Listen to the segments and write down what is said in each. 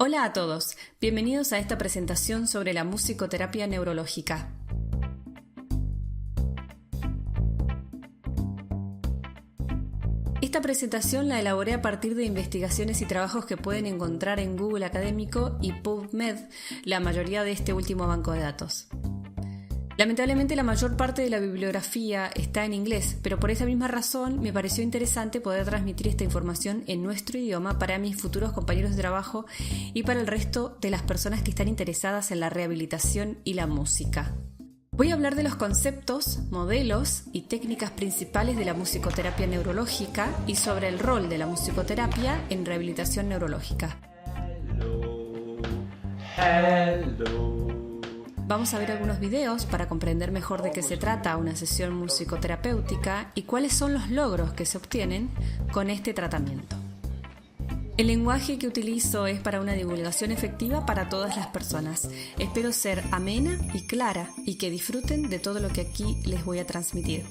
Hola a todos, bienvenidos a esta presentación sobre la musicoterapia neurológica. Esta presentación la elaboré a partir de investigaciones y trabajos que pueden encontrar en Google Académico y PubMed, la mayoría de este último banco de datos. Lamentablemente la mayor parte de la bibliografía está en inglés, pero por esa misma razón me pareció interesante poder transmitir esta información en nuestro idioma para mis futuros compañeros de trabajo y para el resto de las personas que están interesadas en la rehabilitación y la música. Voy a hablar de los conceptos, modelos y técnicas principales de la musicoterapia neurológica y sobre el rol de la musicoterapia en rehabilitación neurológica. Vamos a ver algunos videos para comprender mejor de qué se trata una sesión musicoterapéutica y cuáles son los logros que se obtienen con este tratamiento. El lenguaje que utilizo es para una divulgación efectiva para todas las personas. Espero ser amena y clara y que disfruten de todo lo que aquí les voy a transmitir.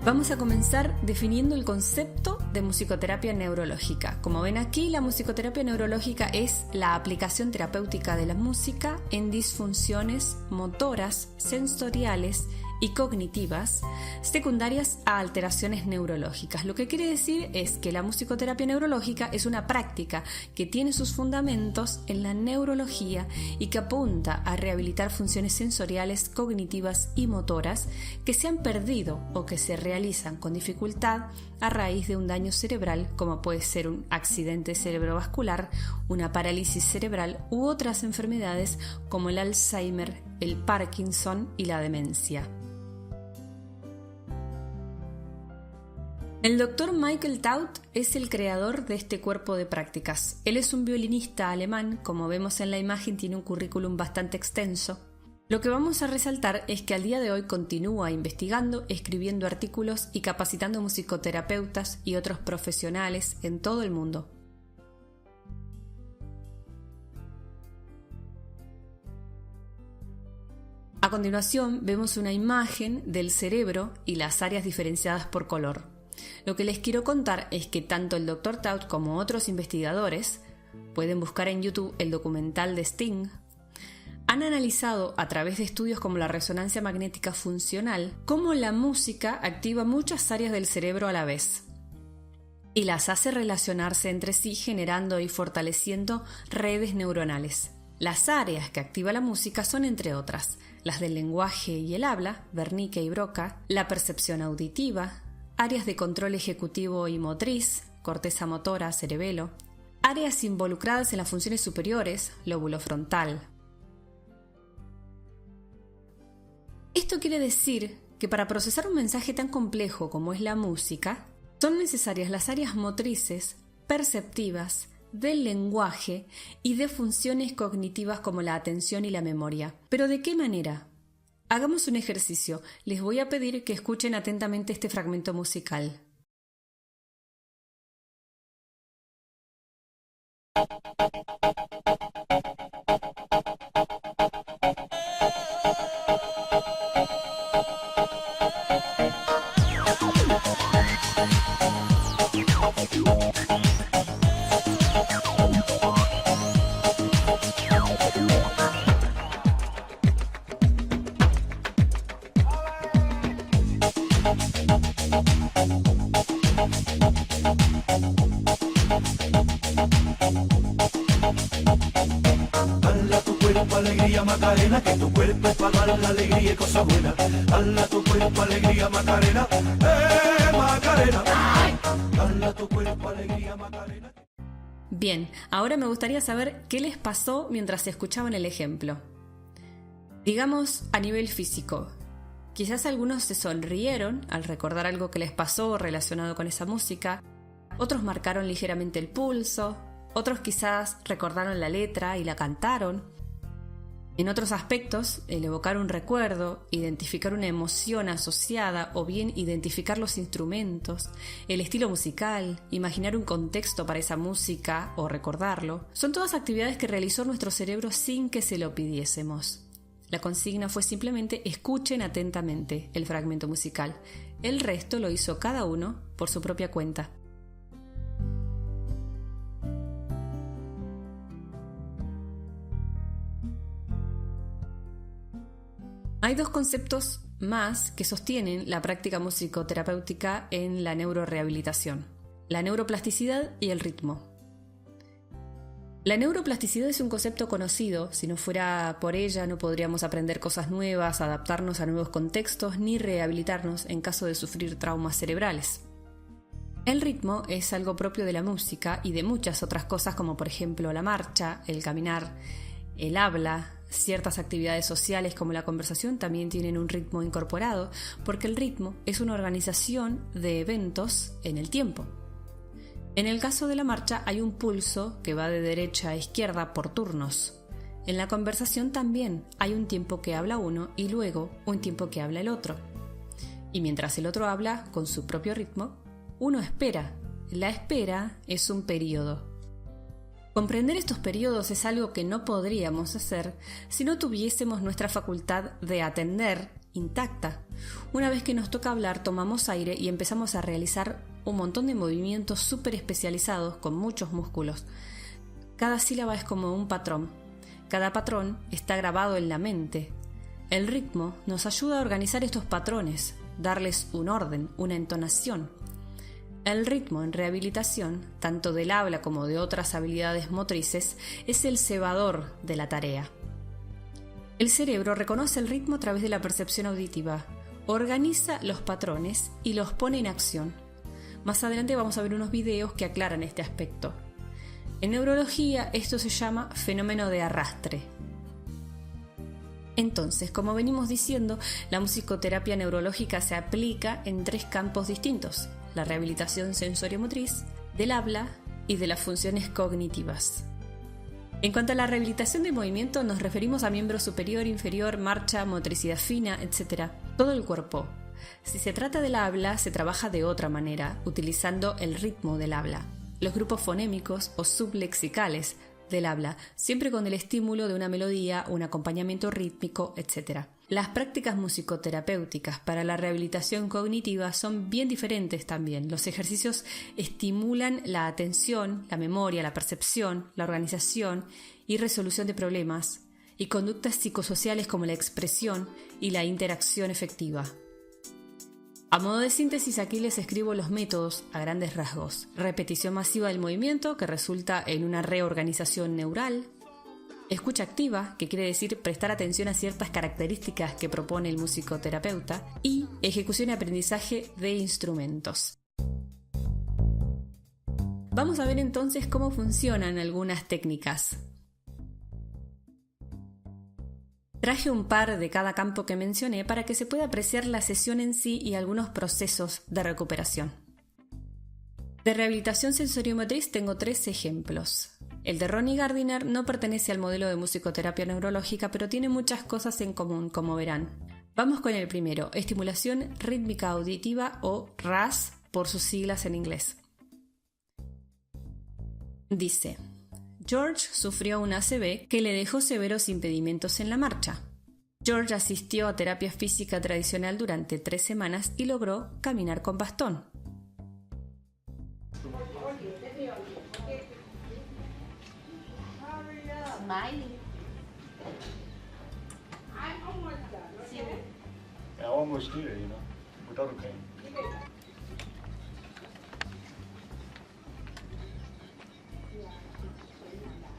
Vamos a comenzar definiendo el concepto de musicoterapia neurológica. Como ven aquí, la musicoterapia neurológica es la aplicación terapéutica de la música en disfunciones motoras, sensoriales y cognitivas secundarias a alteraciones neurológicas. Lo que quiere decir es que la musicoterapia neurológica es una práctica que tiene sus fundamentos en la neurología y que apunta a rehabilitar funciones sensoriales, cognitivas y motoras que se han perdido o que se realizan con dificultad a raíz de un daño cerebral, como puede ser un accidente cerebrovascular, una parálisis cerebral u otras enfermedades como el Alzheimer, el Parkinson y la demencia. El Dr. Michael Taut es el creador de este cuerpo de prácticas. Él es un violinista alemán, como vemos en la imagen tiene un currículum bastante extenso. Lo que vamos a resaltar es que al día de hoy continúa investigando, escribiendo artículos y capacitando musicoterapeutas y otros profesionales en todo el mundo. A continuación vemos una imagen del cerebro y las áreas diferenciadas por color. Lo que les quiero contar es que tanto el Dr. Taut como otros investigadores, pueden buscar en YouTube el documental de Sting, han analizado a través de estudios como la resonancia magnética funcional cómo la música activa muchas áreas del cerebro a la vez y las hace relacionarse entre sí generando y fortaleciendo redes neuronales. Las áreas que activa la música son, entre otras, las del lenguaje y el habla, Wernicke y Broca, la percepción auditiva, áreas de control ejecutivo y motriz, corteza motora, cerebelo, áreas involucradas en las funciones superiores, lóbulo frontal. Esto quiere decir que para procesar un mensaje tan complejo como es la música, son necesarias las áreas motrices, perceptivas, del lenguaje y de funciones cognitivas como la atención y la memoria. ¿Pero de qué manera? Hagamos un ejercicio. Les voy a pedir que escuchen atentamente este fragmento musical. Dale a tu cuerpo alegría Macarena, que tu cuerpo es para dar la alegría y cosas buenas. Dale a tu cuerpo alegría Macarena, Macarena. Dale a tu cuerpo alegría Macarena. Bien, ahora me gustaría saber qué les pasó mientras escuchaban el ejemplo. Digamos a nivel físico. Quizás algunos se sonrieron al recordar algo que les pasó relacionado con esa música, otros marcaron ligeramente el pulso, otros quizás recordaron la letra y la cantaron. En otros aspectos, el evocar un recuerdo, identificar una emoción asociada o bien identificar los instrumentos, el estilo musical, imaginar un contexto para esa música o recordarlo, son todas actividades que realizó nuestro cerebro sin que se lo pidiésemos. La consigna fue simplemente escuchen atentamente el fragmento musical. El resto lo hizo cada uno por su propia cuenta. Hay dos conceptos más que sostienen la práctica musicoterapéutica en la neurorehabilitación: la neuroplasticidad y el ritmo. La neuroplasticidad es un concepto conocido. Si no fuera por ella no podríamos aprender cosas nuevas, adaptarnos a nuevos contextos ni rehabilitarnos en caso de sufrir traumas cerebrales. El ritmo es algo propio de la música y de muchas otras cosas, como por ejemplo la marcha, el caminar, el habla. Ciertas actividades sociales como la conversación también tienen un ritmo incorporado, porque el ritmo es una organización de eventos en el tiempo. En el caso de la marcha hay un pulso que va de derecha a izquierda por turnos. En la conversación también hay un tiempo que habla uno y luego un tiempo que habla el otro. Y mientras el otro habla con su propio ritmo, uno espera. La espera es un periodo. Comprender estos periodos es algo que no podríamos hacer si no tuviésemos nuestra facultad de atender intacta. Una vez que nos toca hablar, tomamos aire y empezamos a realizar un montón de movimientos súper especializados con muchos músculos. Cada sílaba es como un patrón. Cada patrón está grabado en la mente. El ritmo nos ayuda a organizar estos patrones, darles un orden, una entonación. El ritmo en rehabilitación, tanto del habla como de otras habilidades motrices, es el cebador de la tarea. El cerebro reconoce el ritmo a través de la percepción auditiva, organiza los patrones y los pone en acción. Más adelante vamos a ver unos videos que aclaran este aspecto. En neurología esto se llama fenómeno de arrastre. Entonces, como venimos diciendo, la musicoterapia neurológica se aplica en 3 campos distintos: la rehabilitación sensoriomotriz, del habla y de las funciones cognitivas. En cuanto a la rehabilitación del movimiento, nos referimos a miembro superior, inferior, marcha, motricidad fina, etc. Todo el cuerpo. Si se trata del habla, se trabaja de otra manera, utilizando el ritmo del habla, los grupos fonémicos o sublexicales del habla, siempre con el estímulo de una melodía, un acompañamiento rítmico, etc. Las prácticas musicoterapéuticas para la rehabilitación cognitiva son bien diferentes también. Los ejercicios estimulan la atención, la memoria, la percepción, la organización y resolución de problemas, y conductas psicosociales como la expresión y la interacción efectiva. A modo de síntesis, aquí les escribo los métodos a grandes rasgos: repetición masiva del movimiento, que resulta en una reorganización neural; escucha activa, que quiere decir prestar atención a ciertas características que propone el musicoterapeuta; y ejecución y aprendizaje de instrumentos. Vamos a ver entonces cómo funcionan algunas técnicas. Traje un par de cada campo que mencioné para que se pueda apreciar la sesión en sí y algunos procesos de recuperación. De rehabilitación sensoriomotriz tengo 3 ejemplos. El de Ronnie Gardiner no pertenece al modelo de musicoterapia neurológica, pero tiene muchas cosas en común, como verán. Vamos con el primero: estimulación rítmica auditiva, o RAS por sus siglas en inglés. Dice: George sufrió un ACV que le dejó severos impedimentos en la marcha. George asistió a terapia física tradicional durante 3 semanas y logró caminar con bastón.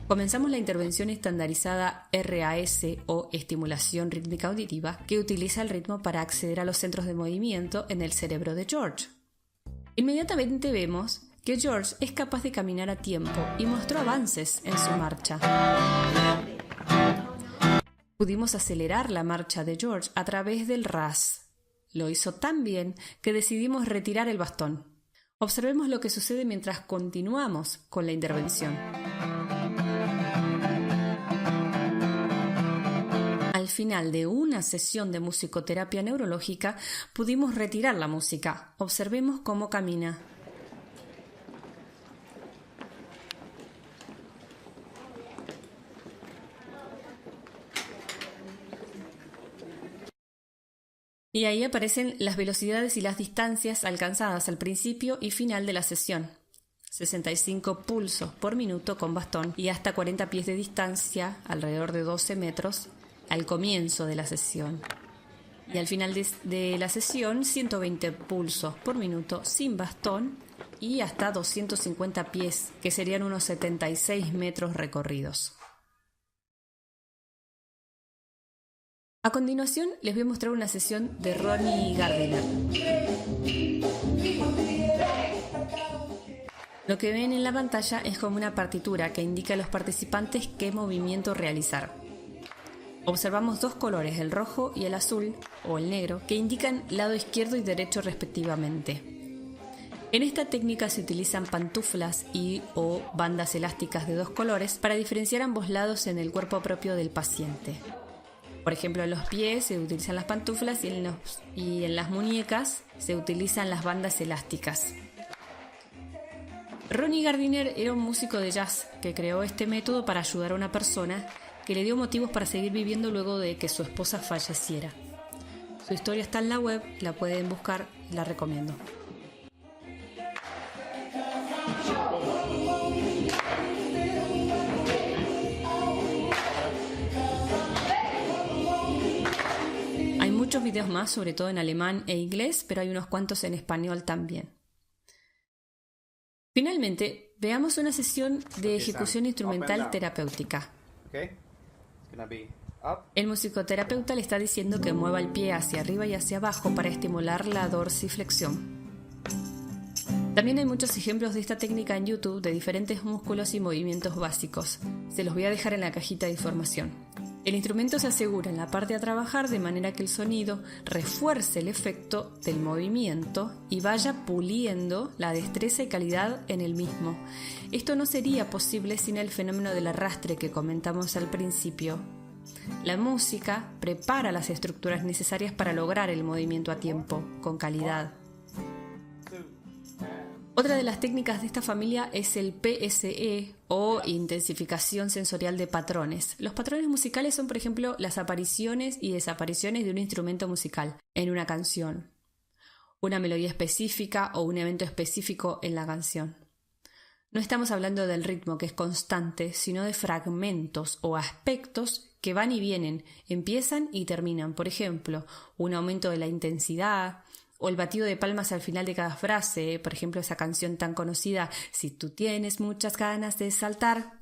Comenzamos la intervención estandarizada RAS, o estimulación rítmica auditiva, que utiliza el ritmo para acceder a los centros de movimiento en el cerebro de George. Inmediatamente vemos que George es capaz de caminar a tiempo y mostró avances en su marcha. Pudimos acelerar la marcha de George a través del RAS. Lo hizo tan bien que decidimos retirar el bastón. Observemos lo que sucede mientras continuamos con la intervención. final de una sesión de musicoterapia neurológica, pudimos retirar la música. Observemos cómo camina. Y ahí aparecen las velocidades y las distancias alcanzadas al principio y final de la sesión. 65 pulsos por minuto con bastón y hasta 40 pies de distancia, alrededor de 12 metros, al comienzo de la sesión. Y al final de la sesión, 120 pulsos por minuto sin bastón y hasta 250 pies, que serían unos 76 metros recorridos. A continuación les voy a mostrar una sesión de Ronnie Gardiner. Lo que ven en la pantalla es como una partitura que indica a los participantes qué movimiento realizar. Observamos dos colores, el rojo y el azul, o el negro, que indican lado izquierdo y derecho respectivamente. En esta técnica se utilizan pantuflas y o bandas elásticas de dos colores para diferenciar ambos lados en el cuerpo propio del paciente. Por ejemplo, en los pies se utilizan las pantuflas y en las muñecas se utilizan las bandas elásticas. Ronnie Gardiner era un músico de jazz que creó este método para ayudar a una persona que le dio motivos para seguir viviendo luego de que su esposa falleciera. Su historia está en la web, la pueden buscar y la recomiendo. Hay muchos videos más, sobre todo en alemán e inglés, pero hay unos cuantos en español también. Finalmente, veamos una sesión de ejecución instrumental terapéutica. El musicoterapeuta le está diciendo que mueva el pie hacia arriba y hacia abajo para estimular la dorsiflexión. También hay muchos ejemplos de esta técnica en YouTube de diferentes músculos y movimientos básicos. Se los voy a dejar en la cajita de información. El instrumento se asegura en la parte a trabajar de manera que el sonido refuerce el efecto del movimiento y vaya puliendo la destreza y calidad en el mismo. Esto no sería posible sin el fenómeno del arrastre que comentamos al principio. La música prepara las estructuras necesarias para lograr el movimiento a tiempo, con calidad. Otra de las técnicas de esta familia es el PSE o intensificación sensorial de patrones. Los patrones musicales son, por ejemplo, las apariciones y desapariciones de un instrumento musical en una canción, una melodía específica o un evento específico en la canción. No estamos hablando del ritmo que es constante, sino de fragmentos o aspectos que van y vienen, empiezan y terminan. Por ejemplo, un aumento de la intensidad, o el batido de palmas al final de cada frase, por ejemplo esa canción tan conocida, si tú tienes muchas ganas de saltar.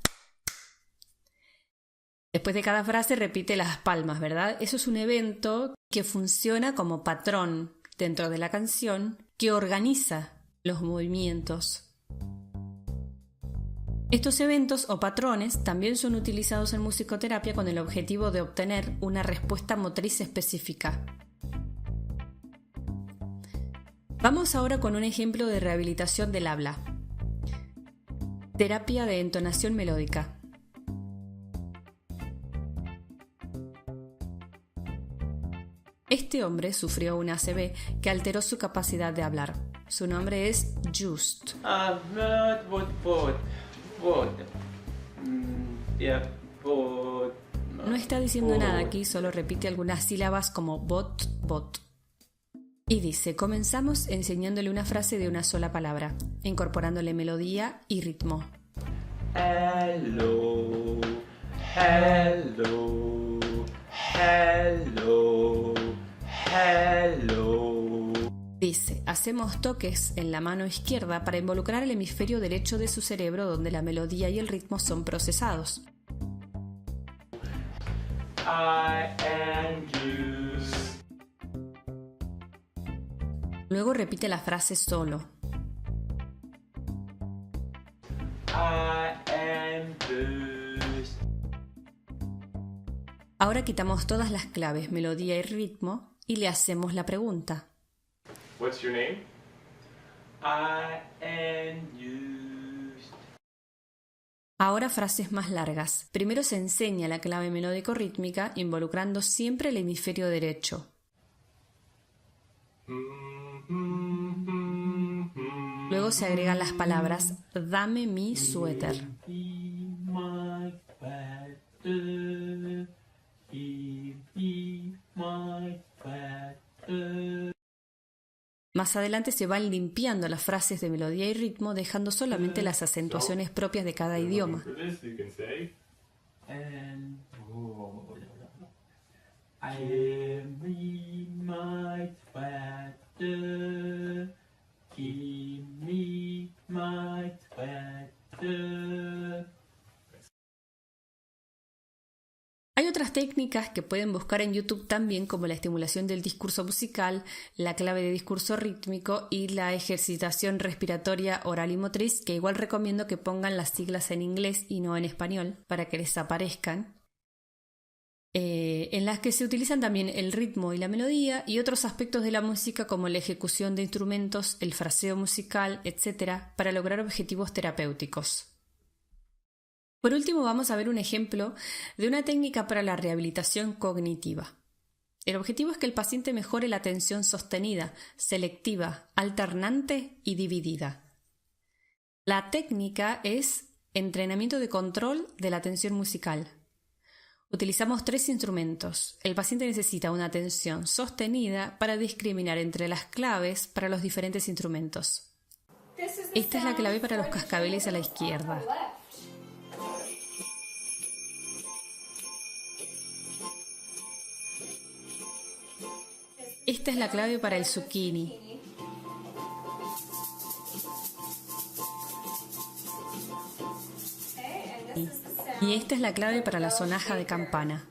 Después de cada frase repite las palmas, ¿verdad? Eso es un evento que funciona como patrón dentro de la canción que organiza los movimientos. Estos eventos o patrones también son utilizados en musicoterapia con el objetivo de obtener una respuesta motriz específica. Vamos ahora con un ejemplo de rehabilitación del habla. Terapia de entonación melódica. Este hombre sufrió un ACV que alteró su capacidad de hablar. Su nombre es Just. No está diciendo nada aquí, solo repite algunas sílabas como bot, bot. Y dice, comenzamos enseñándole una frase de una sola palabra, incorporándole melodía y ritmo. Hello, hello, hello, hello. Dice, hacemos toques en la mano izquierda para involucrar el hemisferio derecho de su cerebro donde la melodía y el ritmo son procesados. I am juice. Luego repite la frase solo. I am juice. Ahora quitamos todas las claves, melodía y ritmo, y le hacemos la pregunta. What's your name? I am juice. Ahora frases más largas. Primero se enseña la clave melódico-rítmica involucrando siempre el hemisferio derecho. Luego se agregan las palabras dame mi suéter. Más adelante se van limpiando las frases de melodía y ritmo, dejando solamente las acentuaciones propias de cada idioma. Hay otras técnicas que pueden buscar en YouTube también, como la estimulación del discurso musical, la clave de discurso rítmico y la ejercitación respiratoria oral y motriz, que igual recomiendo que pongan las siglas en inglés y no en español para que les aparezcan, en las que se utilizan también el ritmo y la melodía y otros aspectos de la música como la ejecución de instrumentos, el fraseo musical, etc., para lograr objetivos terapéuticos. Por último, vamos a ver un ejemplo de una técnica para la rehabilitación cognitiva. El objetivo es que el paciente mejore la atención sostenida, selectiva, alternante y dividida. La técnica es entrenamiento de control de la atención musical. Utilizamos 3 instrumentos. El paciente necesita una atención sostenida para discriminar entre las claves para los diferentes instrumentos. Esta es la clave para los cascabeles a la izquierda. Esta es la clave para el zucchini. Y esta es la clave para la sonaja de campana.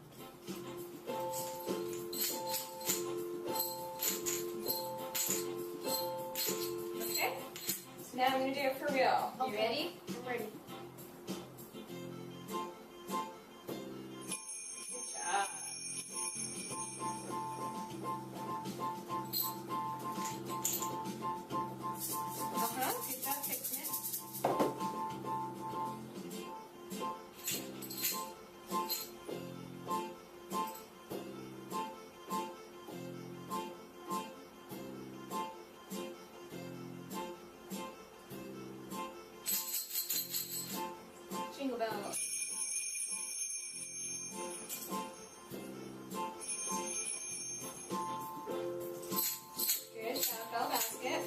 Jingle bells. Good job, bell basket.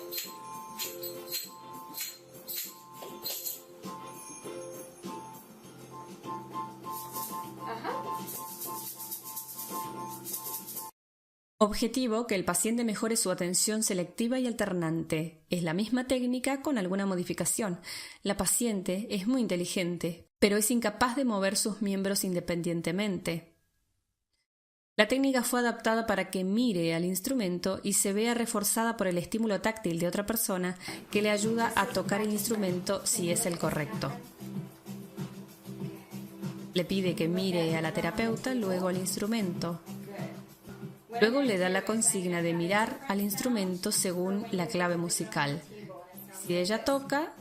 Objetivo: que el paciente mejore su atención selectiva y alternante. Es la misma técnica con alguna modificación. La paciente es muy inteligente, pero es incapaz de mover sus miembros independientemente. La técnica fue adaptada para que mire al instrumento y se vea reforzada por el estímulo táctil de otra persona que le ayuda a tocar el instrumento si es el correcto. Le pide que mire a la terapeuta, luego al instrumento. Luego le da la consigna de mirar al instrumento según la clave musical. Si ella toca,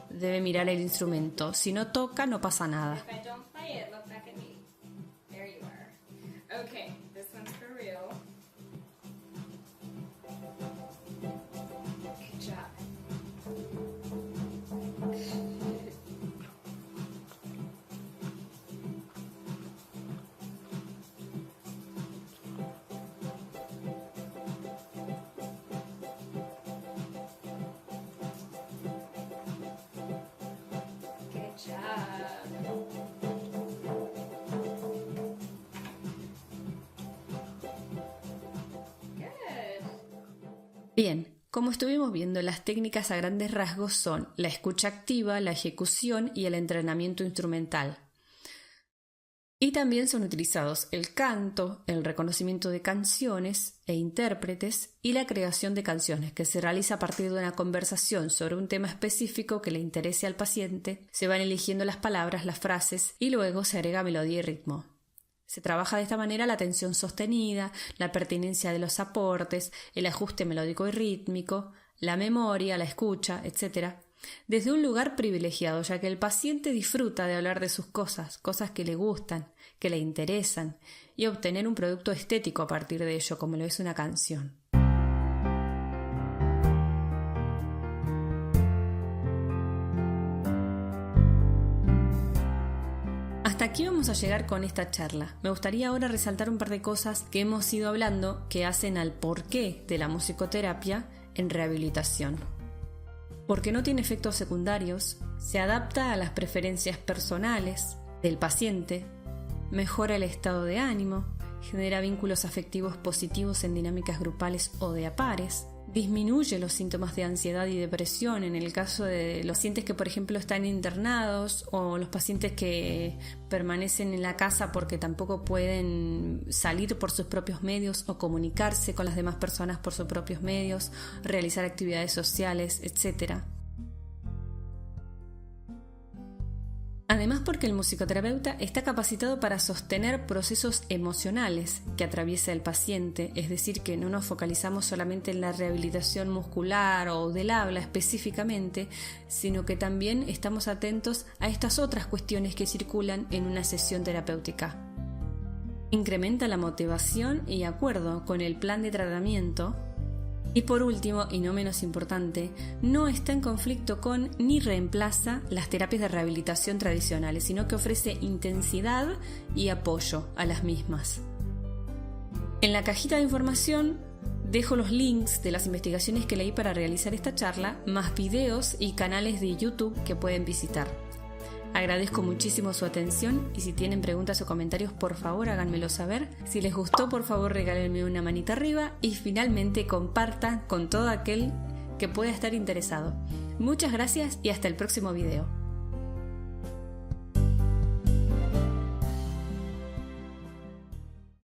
debe mirar el instrumento. Si no toca, no pasa nada. Bien, como estuvimos viendo, las técnicas a grandes rasgos son la escucha activa, la ejecución y el entrenamiento instrumental. Y también son utilizados el canto, el reconocimiento de canciones e intérpretes y la creación de canciones, que se realiza a partir de una conversación sobre un tema específico que le interese al paciente. Se van eligiendo las palabras, las frases y luego se agrega melodía y ritmo. Se trabaja de esta manera la atención sostenida, la pertinencia de los aportes, el ajuste melódico y rítmico, la memoria, la escucha, etc. desde un lugar privilegiado, ya que el paciente disfruta de hablar de sus cosas que le gustan, que le interesan, y obtener un producto estético a partir de ello, como lo es una canción. Hasta aquí vamos a llegar con esta charla. Me gustaría ahora resaltar un par de cosas que hemos ido hablando que hacen al porqué de la musicoterapia en rehabilitación. Porque no tiene efectos secundarios, se adapta a las preferencias personales del paciente, mejora el estado de ánimo, genera vínculos afectivos positivos en dinámicas grupales o de a pares, disminuye los síntomas de ansiedad y depresión en el caso de los pacientes que, por ejemplo, están internados o los pacientes que permanecen en la casa porque tampoco pueden salir por sus propios medios o comunicarse con las demás personas por sus propios medios, realizar actividades sociales, etc. Además, porque el musicoterapeuta está capacitado para sostener procesos emocionales que atraviesa el paciente, es decir, que no nos focalizamos solamente en la rehabilitación muscular o del habla específicamente, sino que también estamos atentos a estas otras cuestiones que circulan en una sesión terapéutica. Incrementa la motivación y acuerdo con el plan de tratamiento. Y por último, y no menos importante, no está en conflicto con ni reemplaza las terapias de rehabilitación tradicionales, sino que ofrece intensidad y apoyo a las mismas. En la cajita de información dejo los links de las investigaciones que leí para realizar esta charla, más videos y canales de YouTube que pueden visitar. Agradezco muchísimo su atención y si tienen preguntas o comentarios, por favor háganmelo saber. Si les gustó, por favor regálenme una manita arriba y finalmente compartan con todo aquel que pueda estar interesado. Muchas gracias y hasta el próximo video.